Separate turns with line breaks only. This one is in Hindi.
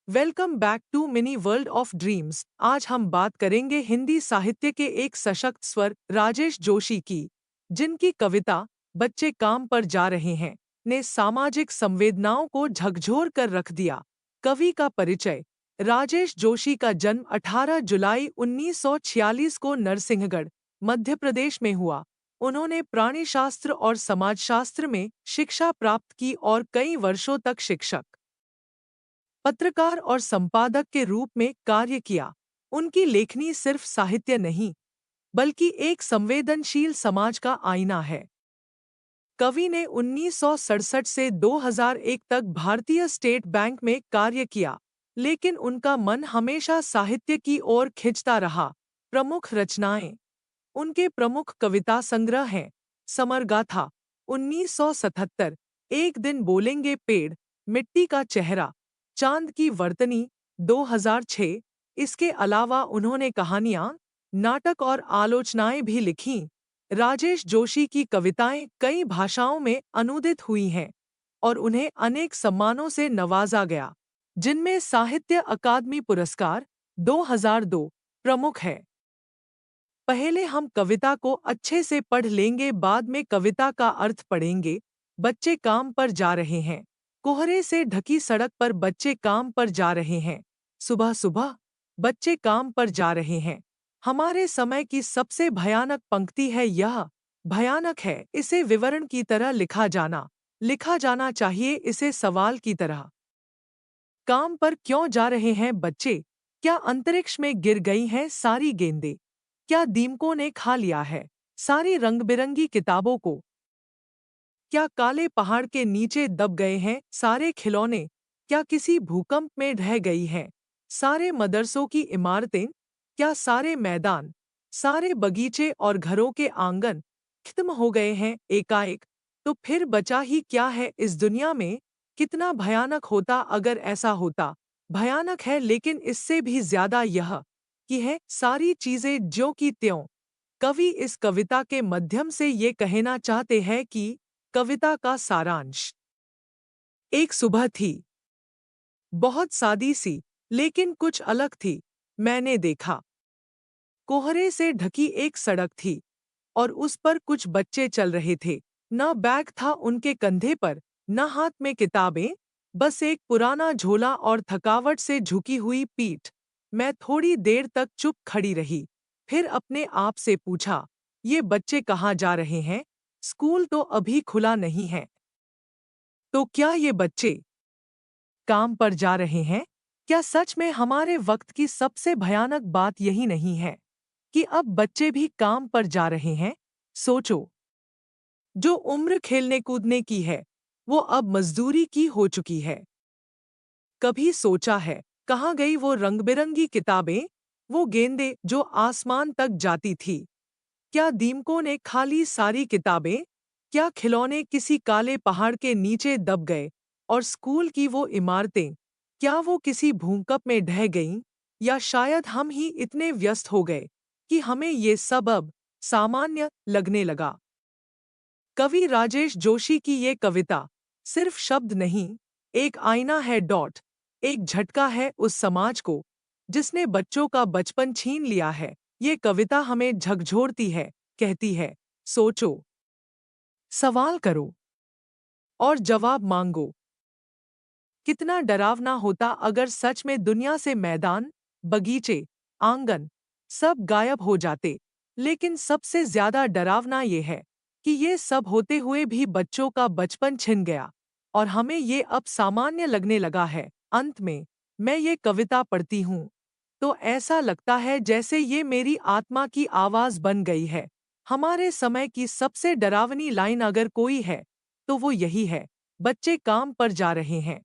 Welcome back to mini world of dreams. आज हम बात करेंगे हिंदी साहित्य के एक सशक्त स्वर राजेश जोशी की, जिनकी कविता बच्चे काम पर जा रहे हैं ने सामाजिक संवेदनाओं को झकझोर कर रख दिया। कवि का परिचय। राजेश जोशी का जन्म 18 जुलाई 1946 को नरसिंहगढ़, मध्य प्रदेश में हुआ। उन्होंने प्राणीशास्त्र और समाजशास्त्र में शिक्षा प्राप्त की और कई वर्षों तक शिक्षक, पत्रकार और संपादक के रूप में कार्य किया। उनकी लेखनी सिर्फ साहित्य नहीं, बल्कि एक संवेदनशील समाज का आईना है। कवि ने 1967 से 2001 तक भारतीय स्टेट बैंक में कार्य किया, लेकिन उनका मन हमेशा साहित्य की ओर खिंचता रहा। प्रमुख रचनाएं। उनके प्रमुख कविता संग्रह हैं समरगाथा 1977, एक दिन बोलेंगे पेड़, मिट्टी का चेहरा, चांद की वर्तनी 2006। इसके अलावा उन्होंने कहानियां, नाटक और आलोचनाएं भी लिखीं। राजेश जोशी की कविताएं कई भाषाओं में अनुदित हुई हैं और उन्हें अनेक सम्मानों से नवाजा गया, जिनमें साहित्य अकादमी पुरस्कार 2002 प्रमुख है। पहले हम कविता को अच्छे से पढ़ लेंगे, बाद में कविता का अर्थ पढ़ेंगे। बच्चे काम पर जा रहे हैं। कोहरे से ढकी सड़क पर बच्चे काम पर जा रहे हैं। सुबह सुबह बच्चे काम पर जा रहे हैं। हमारे समय की सबसे भयानक पंक्ति है यह। भयानक है इसे विवरण की तरह लिखा जाना चाहिए इसे सवाल की तरह। काम पर क्यों जा रहे हैं बच्चे? क्या अंतरिक्ष में गिर गई हैं सारी गेंदें? क्या दीमकों ने खा लिया है सारी रंग-बिरंगी किताबों को? क्या काले पहाड़ के नीचे दब गए हैं सारे खिलौने? क्या किसी भूकंप में ढह गई हैं सारे मदरसों की इमारतें? क्या सारे मैदान, सारे बगीचे और घरों के आंगन खत्म हो गए हैं एकाएक? तो फिर बचा ही क्या है इस दुनिया में? कितना भयानक होता अगर ऐसा होता। भयानक है, लेकिन इससे भी ज्यादा यह कि है सारी चीजें ज्यों की त्यों। कवि इस कविता के माध्यम से ये कहना चाहते हैं कि कविता का सारांश। एक सुबह थी, बहुत सादी सी, लेकिन कुछ अलग थी। मैंने देखा, कोहरे से ढकी एक सड़क थी और उस पर कुछ बच्चे चल रहे थे। न बैग था उनके कंधे पर, न हाथ में किताबें, बस एक पुराना झोला और थकावट से झुकी हुई पीठ। मैं थोड़ी देर तक चुप खड़ी रही, फिर अपने आप से पूछा, ये बच्चे कहाँ जा रहे हैं? स्कूल तो अभी खुला नहीं है। तो क्या ये बच्चे काम पर जा रहे हैं? क्या सच में हमारे वक्त की सबसे भयानक बात यही नहीं है कि अब बच्चे भी काम पर जा रहे हैं? सोचो, जो उम्र खेलने कूदने की है, वो अब मजदूरी की हो चुकी है। कभी सोचा है, कहाँ गई वो रंग-बिरंगी किताबें, वो गेंदें जो आसमान तक जाती थी? क्या दीमकों ने खा ली सारी किताबें? क्या खिलौने किसी काले पहाड़ के नीचे दब गए? और स्कूल की वो इमारतें, क्या वो किसी भूकंप में ढह गईं? या शायद हम ही इतने व्यस्त हो गए कि हमें ये सब अब सामान्य लगने लगा। कवि राजेश जोशी की ये कविता सिर्फ शब्द नहीं, एक आईना है। एक झटका है उस समाज को जिसने बच्चों का बचपन छीन लिया है। ये कविता हमें झकझोरती है, कहती है, सोचो, सवाल करो और जवाब मांगो। कितना डरावना होता अगर सच में दुनिया से मैदान, बगीचे, आंगन सब गायब हो जाते। लेकिन सबसे ज्यादा डरावना ये है कि ये सब होते हुए भी बच्चों का बचपन छिन गया और हमें ये अब सामान्य लगने लगा है। अंत में मैं ये कविता पढ़ती हूँ तो ऐसा लगता है जैसे ये मेरी आत्मा की आवाज बन गई है। हमारे समय की सबसे डरावनी लाइन अगर कोई है तो वो यही है, बच्चे काम पर जा रहे हैं।